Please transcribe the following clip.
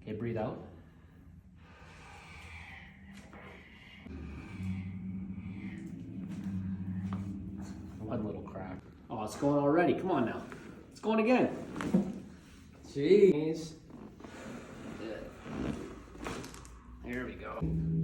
Okay, breathe out. One little crack. Oh, it's going already. Come on now. It's going again. Jeez. There we go.